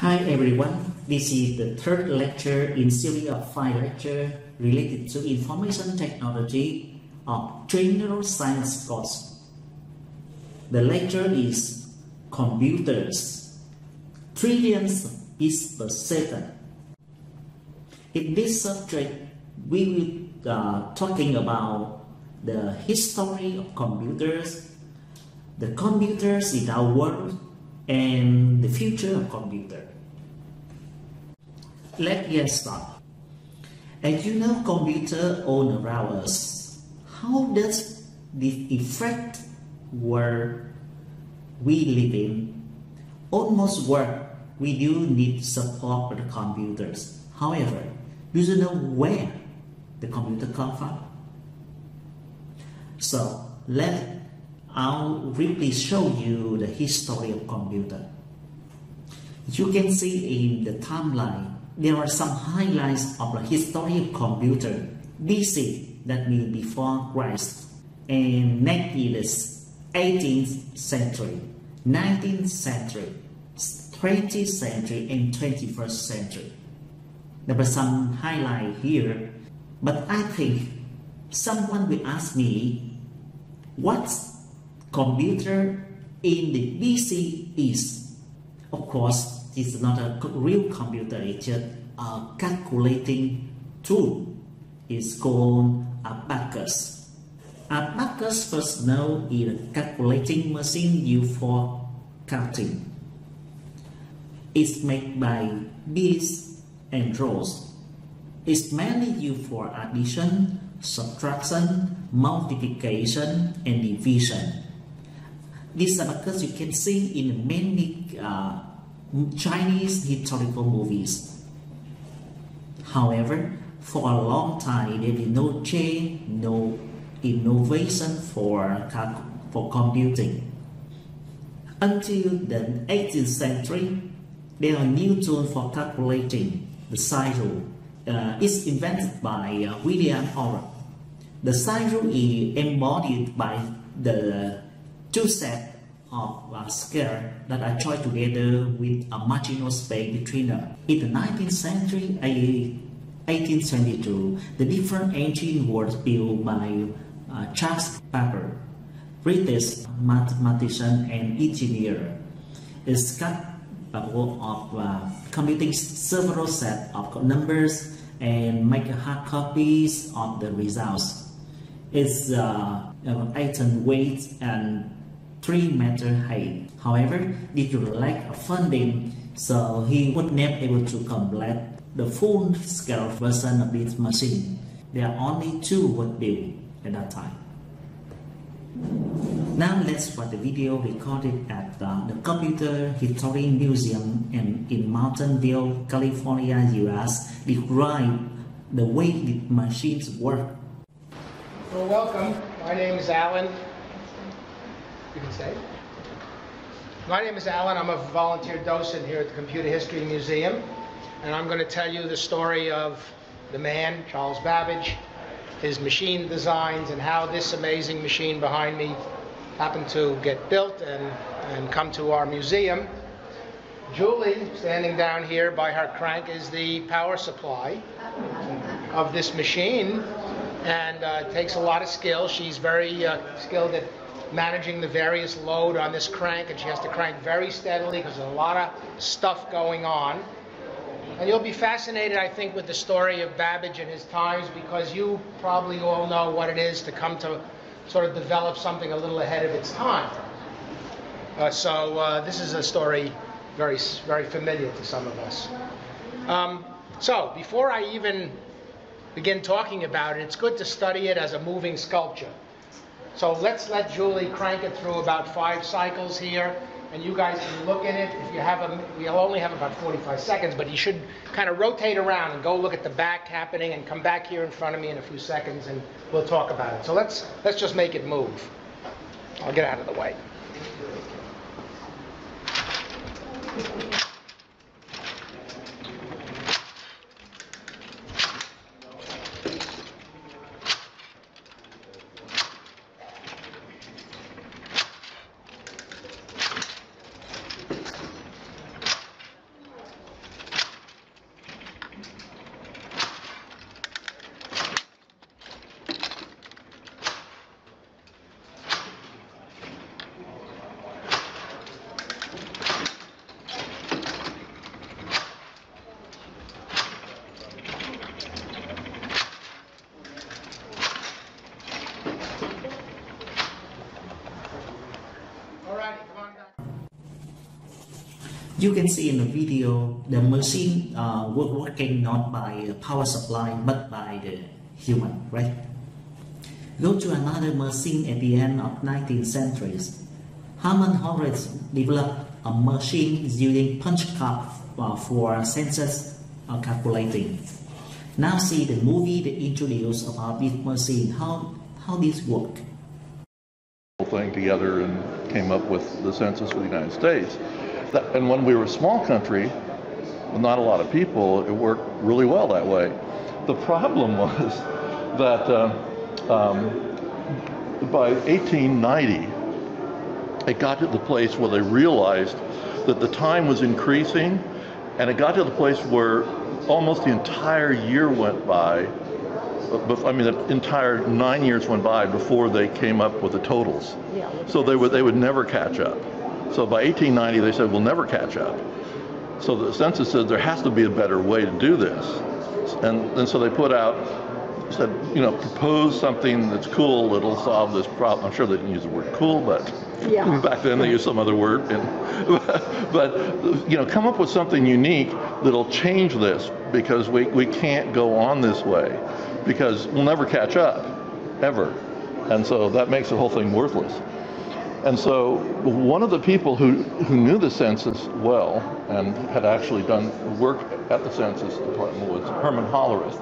Hi everyone, this is the third lecture in series of 5 lectures related to information technology of general science course. The lecture is computers, trillions bits per second. In this subject, we will talking about the history of computers, the computers in our world, and the future of computer. Let's get started. As you know, computer all around us. How does this affect where we live in? Almost where we do need support for the computers. However, do you know where the computer comes from? So I'll briefly show you the history of computer. You can see in the timeline, there are some highlights of the history of computer. BC, that means before Christ, and next is 18th century, 19th century, 20th century, and 21st century. There are some highlight here, but I think someone will ask me, what's computer in the BC is? Of course, it's not a real computer, it's just a calculating tool. It's called abacus. Abacus, first known, is a calculating machine used for counting. It's made by bits and rows. It's mainly used for addition, subtraction, multiplication, and division. This abacus you can see in many Chinese historical movies. However, for a long time there is no change, no innovation for computing. Until the 18th century, there are new tools for calculating. The sine rule is invented by William Euler. The sine rule is embodied by the two sets of scale that are joined together with a marginal space between them. In the 19th century, 1822, the different engine was built by Charles Babbage, British mathematician and engineer. It's capable of computing several sets of numbers and make hard copies of the results. It's 8 ton weight and 3 meter height. However, due to the lack of funding, so he was never able to complete the full-scale version of this machine. There are only 2 were built at that time. Now let's watch the video recorded at the Computer History Museum in Mountain View, California, US, describe the way the machines work. Well, welcome. My name is Alan. You can say. My name is Alan. I'm a volunteer docent here at the Computer History Museum, and I'm going to tell you the story of the man, Charles Babbage, his machine designs, and how this amazing machine behind me happened to get built and come to our museum. Julie, standing down here by her crank, is the power supply of this machine, and it takes a lot of skill. She's very skilled at managing the various load on this crank, and she has to crank very steadily because there's a lot of stuff going on. And you'll be fascinated, I think, with the story of Babbage and his times, because you probably all know what it is to come to sort of develop something a little ahead of its time. So this is a story very, very familiar to some of us. So before I even begin talking about it, it's good to study it as a moving sculpture. So let's let Julie crank it through about 5 cycles here, and you guys can look at it. If you have we'll only have about 45 seconds, but you should kind of rotate around and go look at the back happening and come back here in front of me in a few seconds, and we'll talk about it. So let's just make it move. I'll get out of the way. You can see in the video the machine working not by a power supply but by the human, right? Go to another machine at the end of 19th century. Herman Holleris developed a machine using punch card for census calculating. Now see the movie they introduced about this machine, how this work. Thing together and came up with the census for the United States. And when we were a small country, with not a lot of people, it worked really well that way. The problem was that by 1890, it got to the place where they realized that the time was increasing, and it got to the place where almost the entire year went by. I mean, the entire 9 years went by before they came up with the totals. So they would never catch up. So by 1890, they said, we'll never catch up. So the census said there has to be a better way to do this. And so they put out, said, you know, propose something that's cool that'll solve this problem. I'm sure they didn't use the word cool, but back then they used some other word. But, you know, come up with something unique that'll change this, because we can't go on this way, because we'll never catch up, ever. And so that makes the whole thing worthless. And so one of the people who knew the census well and had actually done work at the Census Department was Herman Holleris.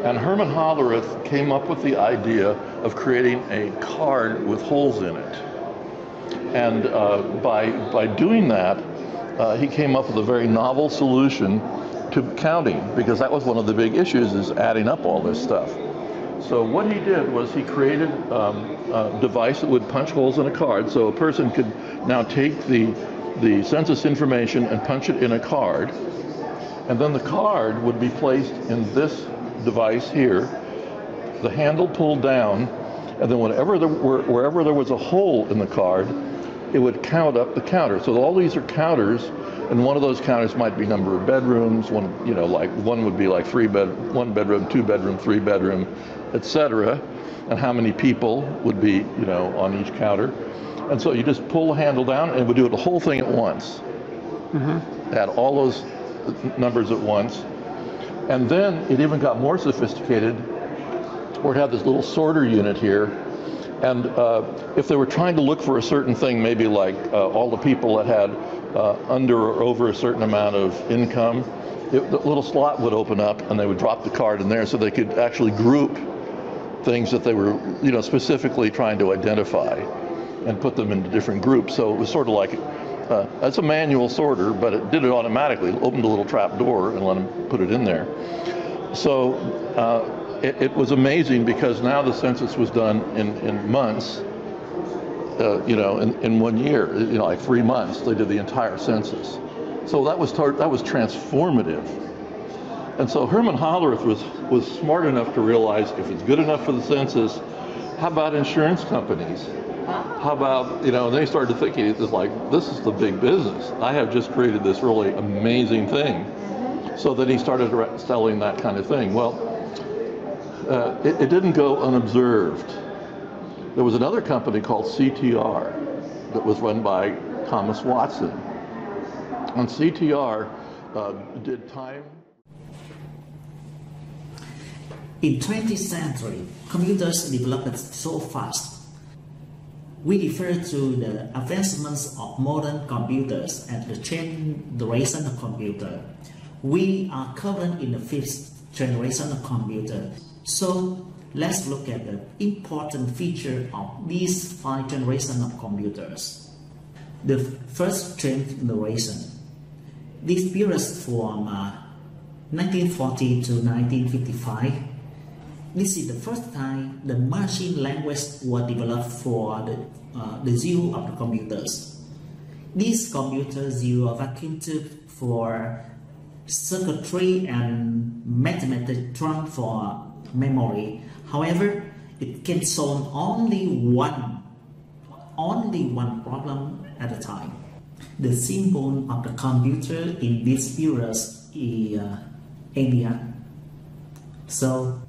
And Herman Holleris came up with the idea of creating a card with holes in it. And by doing that, he came up with a very novel solution to counting, because that was one of the big issues, is adding up all this stuff. So what he did was he created a device that would punch holes in a card, so a person could now take the census information and punch it in a card, and then the card would be placed in this device here, the handle pulled down, and then wherever there was a hole in the card, it would count up the counter. So all these are counters, and one of those counters might be number of bedrooms. One, you know, like one would be like 1 bedroom, 2 bedroom, 3 bedroom, etc. And how many people would be, you know, on each counter. And so you just pull the handle down, and it would do the whole thing at once. Add all those numbers at once. And then it even got more sophisticated, where it had this little sorter unit here. And if they were trying to look for a certain thing, maybe like all the people that had under or over a certain amount of income, the little slot would open up, and they would drop the card in there, so they could actually group things that they were, you know, specifically trying to identify, and put them into different groups. So it was sort of like, it's a manual sorter, but it did it automatically. It opened a little trap door and let them put it in there. So it was amazing, because now the census was done in months, you know, in 1 year, you know, like 3 months, they did the entire census. So that was transformative. And so Herman Holleris was smart enough to realize, if it's good enough for the census, how about insurance companies? How about, you know, they started thinking, it's like, this is the big business. I have just created this really amazing thing. So then he started selling that kind of thing. Well, it didn't go unobserved. There was another company called CTR that was run by Thomas Watson. And CTR did time. In 20th century, computers developed so fast. We refer to the advancements of modern computers as the generation of computer. We are current in the 5th generation of computer. So let's look at the important feature of these 5 generations of computers. The first generation. This period from 1940 to 1955. This is the first time the machine language was developed for the use of the computers. These computers use a vacuum tube for circuitry and mathematical trunk for memory. However, it can solve only one problem at a time. The symbol of the computer in this period is ENIAC. So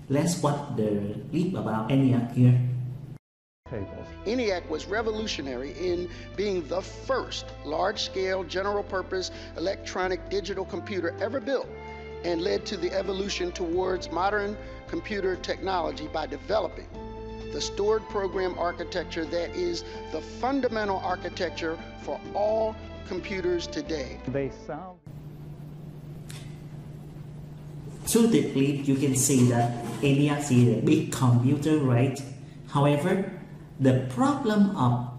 let's watch the clip about ENIAC here. tables. ENIAC was revolutionary in being the first large-scale general-purpose electronic digital computer ever built, and led to the evolution towards modern computer technology by developing the stored program architecture that is the fundamental architecture for all computers today. They sound... Through the clip, you can see that ENIAC is a big computer, right? However, the problem of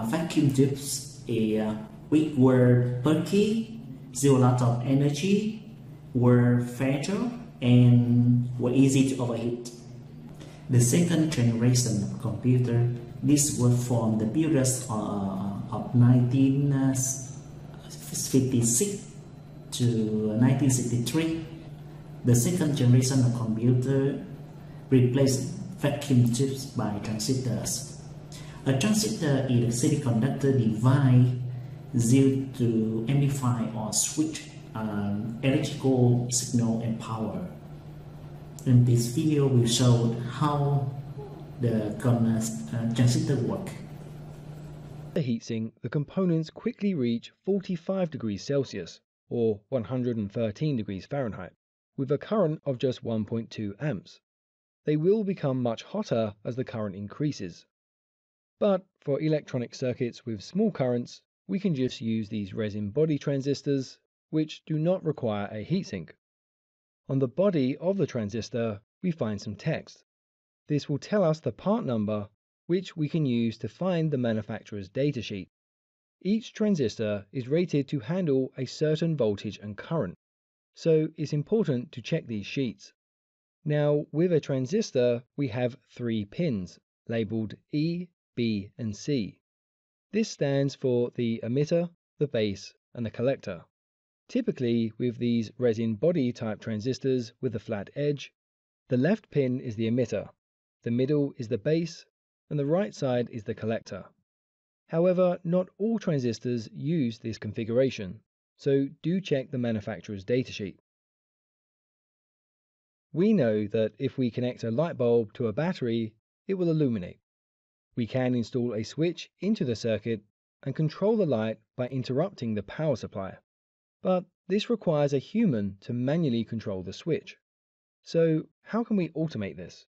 vacuum tubes is which were bulky, use a lot of energy, were fragile, and were easy to overheat. The second generation of computer, this was from the periods of 1956 to 1963. The second generation of computer replaced vacuum tubes by transistors. A transistor is a semiconductor device used to amplify or switch electrical signal and power. In this video, we show how the transistor work. The heatsink, the components quickly reach 45 degrees Celsius or 113 degrees Fahrenheit with a current of just 1.2 amps. They will become much hotter as the current increases. But for electronic circuits with small currents, we can just use these resin body transistors, which do not require a heatsink. On the body of the transistor, we find some text. This will tell us the part number, which we can use to find the manufacturer's datasheet. Each transistor is rated to handle a certain voltage and current, so it's important to check these sheets. Now, with a transistor, we have 3 pins, labeled E, B, and C. This stands for the emitter, the base, and the collector. Typically, with these resin body type transistors with a flat edge, the left pin is the emitter, the middle is the base, and the right side is the collector. However, not all transistors use this configuration, so do check the manufacturer's datasheet. We know that if we connect a light bulb to a battery, it will illuminate. We can install a switch into the circuit and control the light by interrupting the power supply. But this requires a human to manually control the switch. So how can we automate this?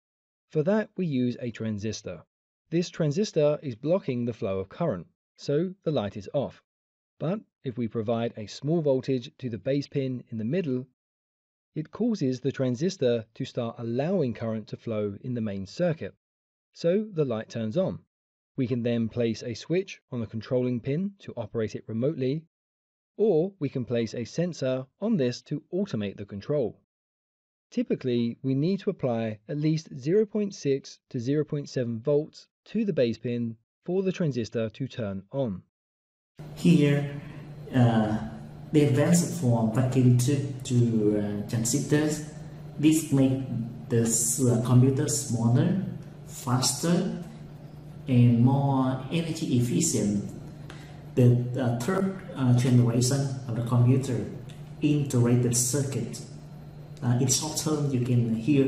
For that, we use a transistor. This transistor is blocking the flow of current, so the light is off. But if we provide a small voltage to the base pin in the middle, it causes the transistor to start allowing current to flow in the main circuit. So the light turns on. We can then place a switch on the controlling pin to operate it remotely, or we can place a sensor on this to automate the control. Typically, we need to apply at least 0.6 to 0.7 volts to the base pin for the transistor to turn on. Here, they advanced from vacuum tube to transistors. This makes the computer smaller, faster, and more energy efficient. The third generation of the computer, integrated circuit. In short term, you can hear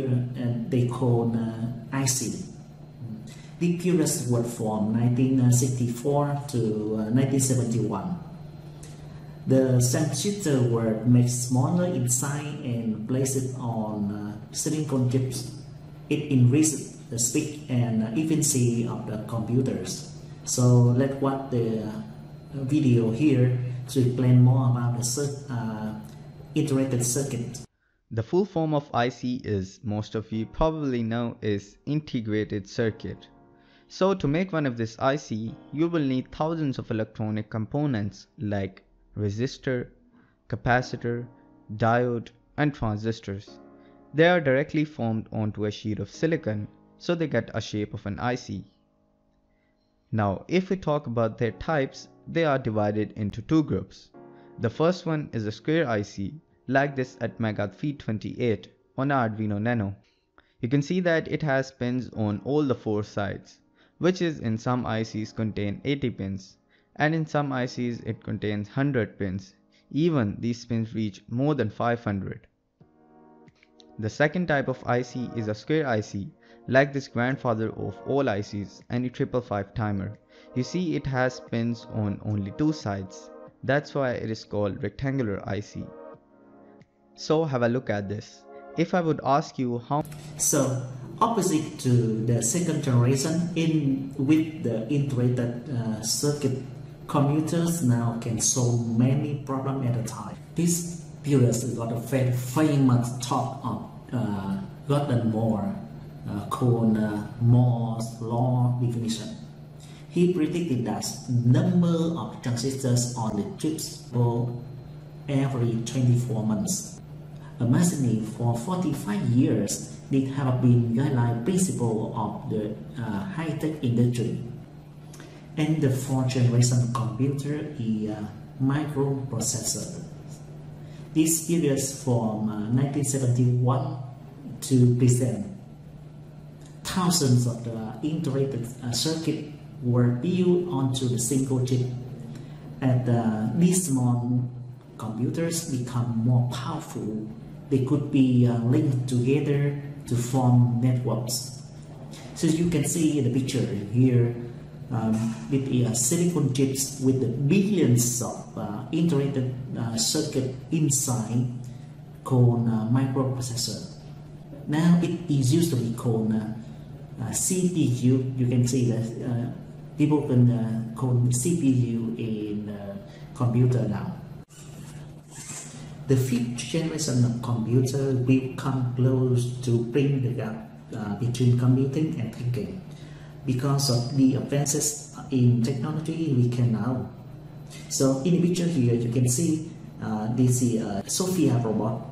they call IC. The period was from 1964 to 1971. The transistors were made smaller inside and placed on silicon chips. It increased the speed and efficiency of the computers. So let's watch the video here to explain more about the integrated circuit. The full form of IC is, most of you probably know, is integrated circuit. So to make one of this IC, you will need thousands of electronic components like resistor, capacitor, diode, and transistors. They are directly formed onto a sheet of silicon, so they get a shape of an IC. Now, if we talk about their types, they are divided into 2 groups. The first one is a square IC, like this at MAGAT-FEED28 on Arduino Nano. You can see that it has pins on all the 4 sides, which is in some ICs contain 80 pins, and in some ICs it contains 100 pins. Even these pins reach more than 500. The second type of IC is a square IC, like this grandfather of all ICs, any 555 timer. You see it has pins on only two sides. That's why it is called rectangular IC. So have a look at this. If I would ask you how... So opposite to the second generation, with the integrated circuit, computers now can solve many problems at a time. This period got a very famous talk of Gordon Moore called Moore's law definition. He predicted that number of transistors on the chips grow every 24 months. Amazingly, for 45 years, it have been guideline principle of the high-tech industry. And the fourth generation computer is microprocessor. This period from 1971 to present, thousands of the integrated circuit were built onto the single chip. And these small computers become more powerful. They could be linked together to form networks. So you can see in the picture here with silicon chips with the billions of integrated circuit inside called microprocessor. Now it is usually called CPU. You can see that people can call CPU in computer now. The fifth generation of computer will come close to bring the gap between computing and thinking. Because of the advances in technology we can now. So in the picture here you can see this is Sophia robot,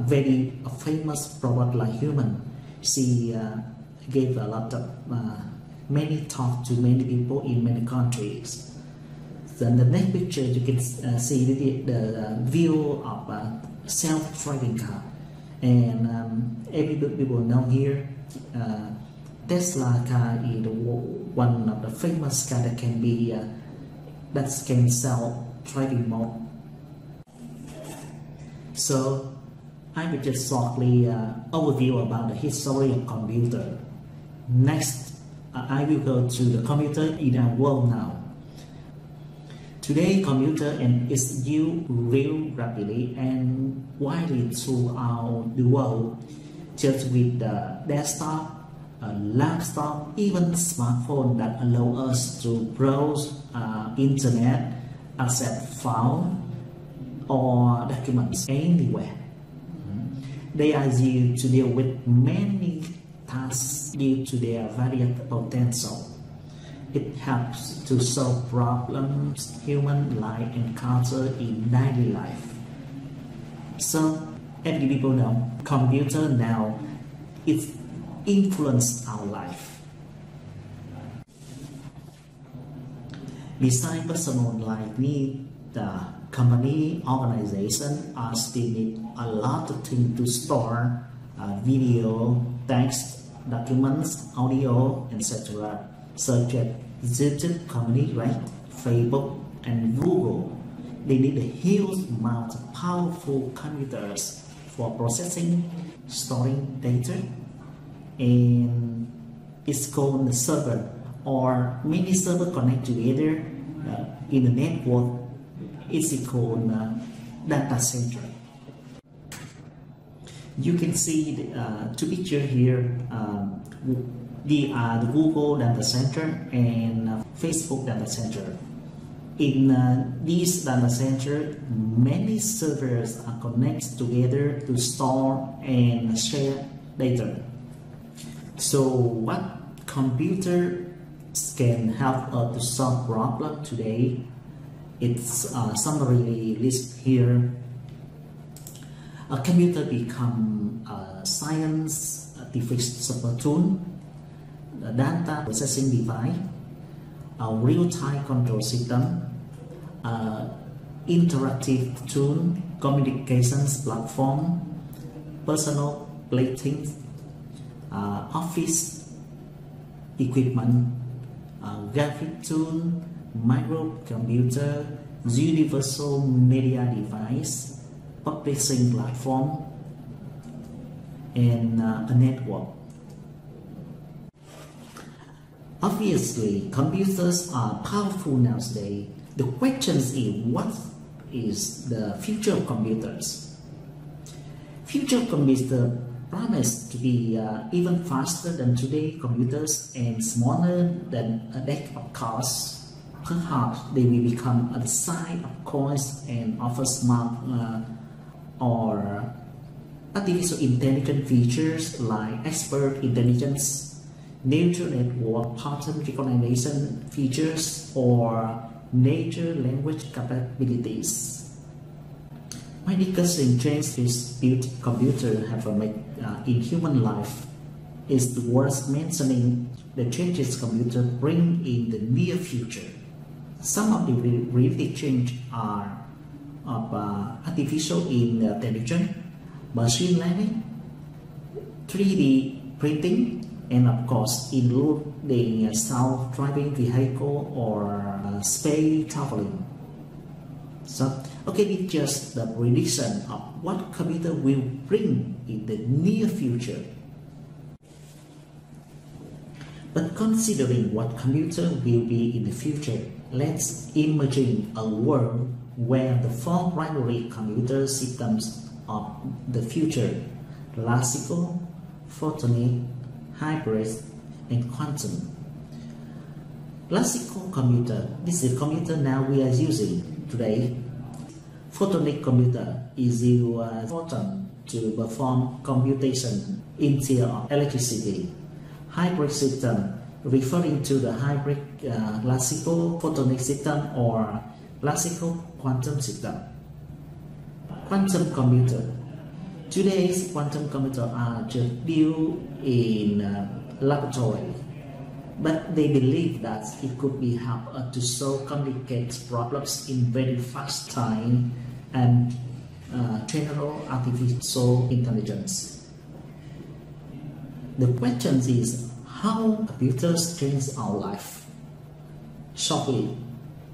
very famous robot like human. She gave a lot of many talk to many people in many countries. Then the next picture you can see the view of a self-driving car, and every people know here Tesla car is one of the famous car that can be that can self-driving mode. So I will just shortly overview about the history of computer. Next, I will go to the computer in our world now. Today, computer and is used real rapidly and widely throughout the world, just with the desktop, laptop, even smartphone that allow us to browse internet, access files or documents anywhere. They are used to deal with many tasks due to their varied potential. It helps to solve problems human life encounter in daily life. So, as people know, computer now it influence our life. Besides personal life need, the company, organization are still need a lot of things to store video, text, documents, audio, etc. Such as YouTube company, right? Facebook and Google. They need a huge amount of powerful computers for processing, storing data, and it's called the server, or many servers connect together in the network. It's called data center. You can see the two pictures here. The Google data center and Facebook data center. In this data center, many servers are connected together to store and share data. So what computers can help us to solve problems today? It's summarily listed here. A computer become a science artificial tool, a data processing device, a real-time control system, interactive tool, communications platform, personal plating, office equipment, graphic tool, microcomputer, universal media device, publishing platform, and a network. Obviously, computers are powerful nowadays. The question is, what is the future of computers? Future computers promise to be even faster than today's computers and smaller than a deck of cards. Perhaps they will become the size of coins and offer smart or artificial intelligence features like expert intelligence, neural network pattern recognition features, or natural language capabilities. My discussion change this built computer have made in human life is worth mentioning the changes computer bring in the near future. Some of the related changes are of artificial intelligence, machine learning, 3D printing, and of course including self-driving vehicle or space traveling. So, okay, it's just the prediction of what computer will bring in the near future. But considering what computer will be in the future, let's imagine a world where the four primary computer systems of the future: classical, photonic, hybrid, and quantum. Classical computer, this is the computer now we are using today. Photonic computer is use photon to perform computation instead of electricity. Hybrid system referring to the hybrid classical photonic system or classical quantum system. Quantum computer. Today's quantum computers are just built in laboratory, but they believe that it could be help to solve complicated problems in very fast time and general artificial intelligence. The question is how computers change our life. Shortly,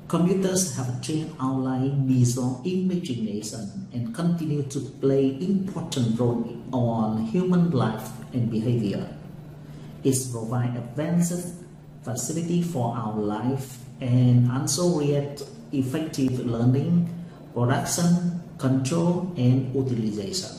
computers have changed our life beyond imagination and continue to play important role on human life and behavior. It provides advanced facility for our life and also create effective learning, production, control, and utilization.